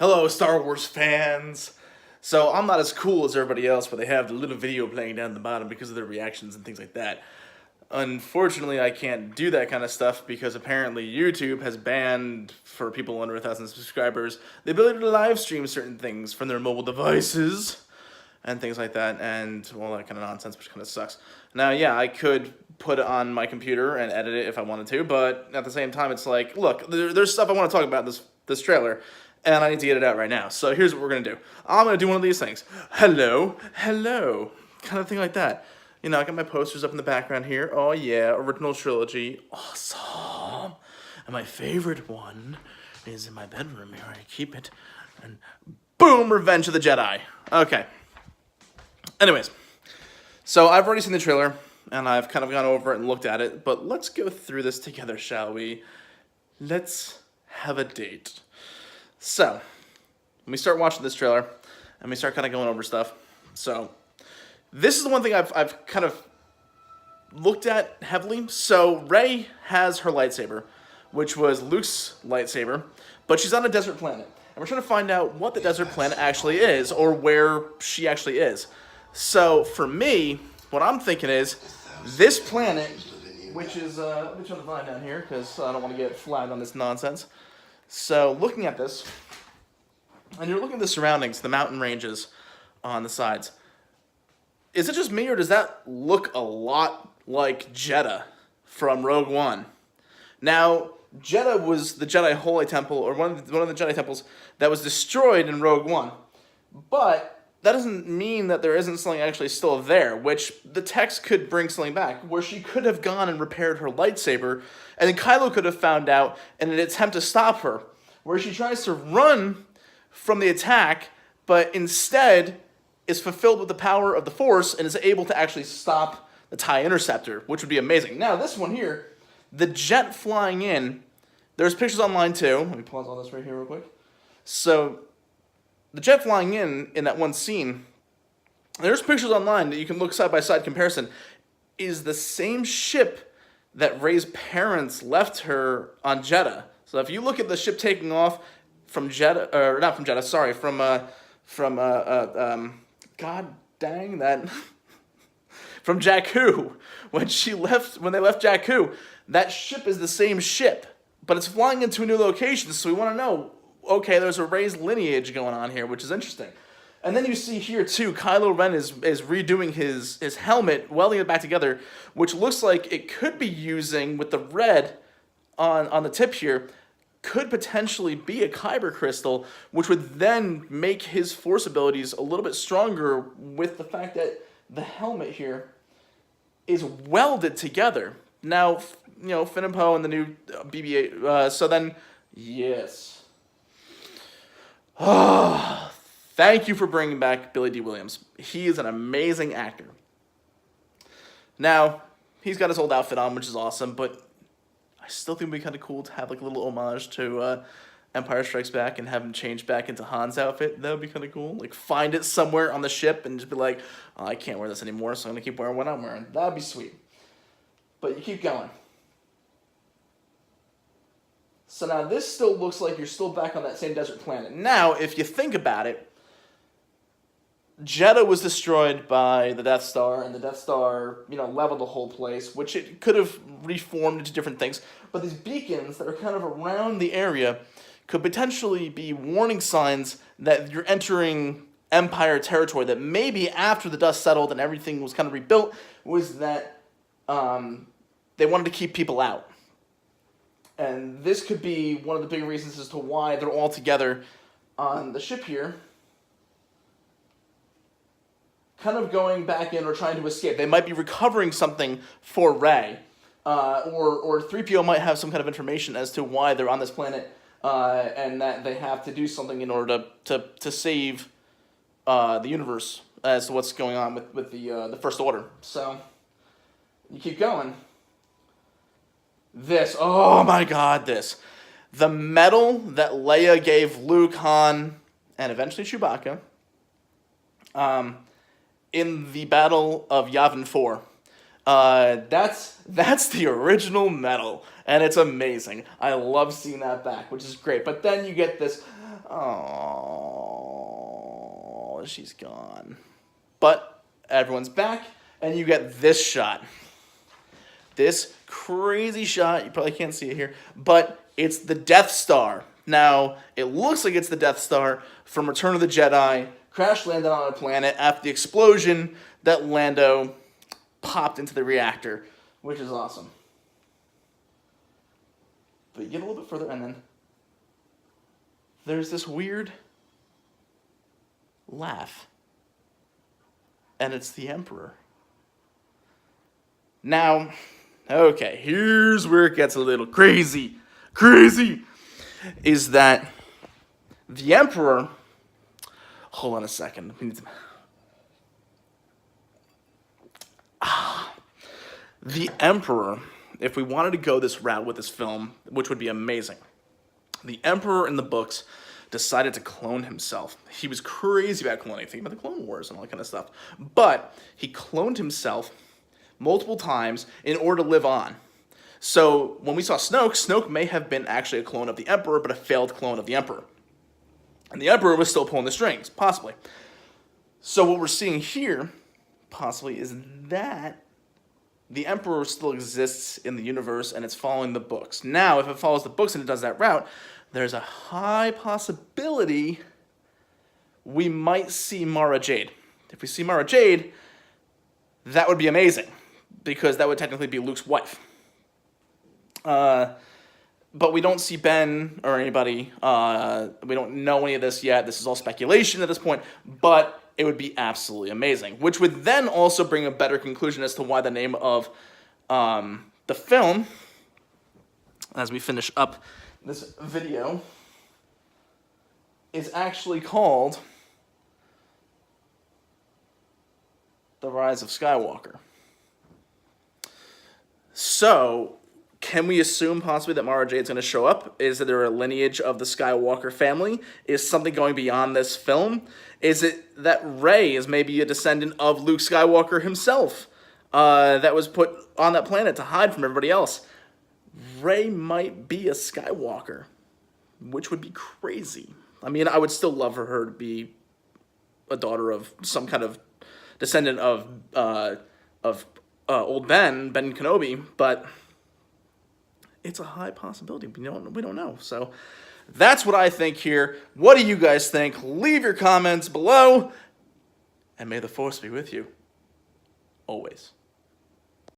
Hello, Star Wars fans! So, I'm not as cool as everybody else where they have the little video playing down the bottom because of their reactions and things like that. Unfortunately, I can't do that kind of stuff because apparently YouTube has banned, for people under 1,000 subscribers, the ability to live stream certain things from their mobile devices and things like that, and all that kind of nonsense, which kind of sucks. Now, yeah, I could put it on my computer and edit it if I wanted to, but at the same time, it's like, look, there's stuff I want to talk about in this trailer, and I need to get it out right now. So here's what we're going to do. I'm going to do one of these things. Hello, hello, kind of thing like that. You know, I got my posters up in the background here. Oh yeah, original trilogy. Awesome. And my favorite one is in my bedroom here. I keep it. And boom, Revenge of the Jedi. Okay. Anyways, so I've already seen the trailer, and I've kind of gone over it and looked at it, but let's go through this together, shall we? Let's have a date. So, when we start watching this trailer, and we start kind of going over stuff, so this is the one thing I've kind of looked at heavily. So, Rey has her lightsaber, which was Luke's lightsaber, but she's on a desert planet, and we're trying to find out what the desert planet actually is, or where she actually is. So, for me, what I'm thinking is, this planet, which is, let me turn the volume down here, because I don't want to get flagged on this nonsense. So, looking at this, and you're looking at the surroundings, the mountain ranges on the sides, is it just me, or does that look a lot like Jeddah from Rogue One? Now, Jeddah was the Jedi Holy Temple, or one of the Jedi temples that was destroyed in Rogue One, but that doesn't mean that there isn't something actually still there, which the text could bring something back, where she could have gone and repaired her lightsaber, and then Kylo could have found out in an attempt to stop her, where she tries to run from the attack, but instead is fulfilled with the power of the Force and is able to actually stop the TIE Interceptor, which would be amazing. Now, this one here, the jet flying in, there's pictures online too. Let me pause all this right here real quick. So, the jet flying in that one scene, there's pictures online that you can look side-by-side comparison, is the same ship that Rey's parents left her on Jeddah. So if you look at the ship taking off from Jeddah, or not from Jeddah, sorry, from God dang that, from Jakku, when they left Jakku, that ship is the same ship, but it's flying into a new location, so we want to know, okay, there's a Rey's lineage going on here, which is interesting. And then you see here, too, Kylo Ren is redoing his helmet, welding it back together, which looks like it could be using, with the red on the tip here, could potentially be a kyber crystal, which would then make his Force abilities a little bit stronger with the fact that the helmet here is welded together. Now, you know, Finn and Poe and the new BB-8, so then, yes. Oh, thank you for bringing back Billy D. Williams. He is an amazing actor. Now, he's got his old outfit on, which is awesome, but I still think it would be kind of cool to have like a little homage to Empire Strikes Back and have him change back into Han's outfit. That would be kind of cool. Like, find it somewhere on the ship and just be like, oh, I can't wear this anymore, so I'm going to keep wearing what I'm wearing. That would be sweet. But you keep going. So now this still looks like you're still back on that same desert planet. Now, if you think about it, Jeddah was destroyed by the Death Star, and the Death Star, you know, leveled the whole place, which it could have reformed into different things. But these beacons that are kind of around the area could potentially be warning signs that you're entering Empire territory, that maybe after the dust settled and everything was kind of rebuilt, was that they wanted to keep people out. And this could be one of the big reasons as to why they're all together on the ship here, kind of going back in or trying to escape. They might be recovering something for Rey, or 3PO might have some kind of information as to why they're on this planet, and that they have to do something in order to save the universe as to what's going on with the First Order. So, you keep going. This, oh my god, this. The medal that Leia gave Luke, Han, and eventually Chewbacca, in the Battle of Yavin 4. That's the original medal, and it's amazing. I love seeing that back, which is great. But then you get this Oh, she's gone. But everyone's back, and you get this shot. This crazy shot. You probably can't see it here, but it's the Death Star. Now, it looks like it's the Death Star from Return of the Jedi, crash landed on a planet after the explosion that Lando popped into the reactor, which is awesome. But you get a little bit further, and then there's this weird laugh. And it's the Emperor. Now, okay, here's where it gets a little crazy. Crazy! Is that the Emperor... Hold on a second. The Emperor, if we wanted to go this route with this film, which would be amazing, the Emperor in the books decided to clone himself. He was crazy about cloning. Think about the Clone Wars and all that kind of stuff. But he cloned himself multiple times in order to live on. So when we saw Snoke, Snoke may have been actually a clone of the Emperor, but a failed clone of the Emperor. And the Emperor was still pulling the strings, possibly. So what we're seeing here, possibly, is that the Emperor still exists in the universe and it's following the books. Now, if it follows the books and it does that route, there's a high possibility we might see Mara Jade. If we see Mara Jade, that would be amazing, because that would technically be Luke's wife. But we don't see Ben or anybody. We don't know any of this yet. This is all speculation at this point, but it would be absolutely amazing, which would then also bring a better conclusion as to why the name of the film, as we finish up this video, is actually called The Rise of Skywalker. So, can we assume possibly that Mara Jade's going to show up? Is there a lineage of the Skywalker family? Is something going beyond this film? Is it that Rey is maybe a descendant of Luke Skywalker himself that was put on that planet to hide from everybody else? Rey might be a Skywalker, which would be crazy. I mean, I would still love for her to be a daughter of some kind of descendant of old Ben Kenobi, but it's a high possibility. We don't know. So that's what I think here. What do you guys think? Leave your comments below, and may the Force be with you always.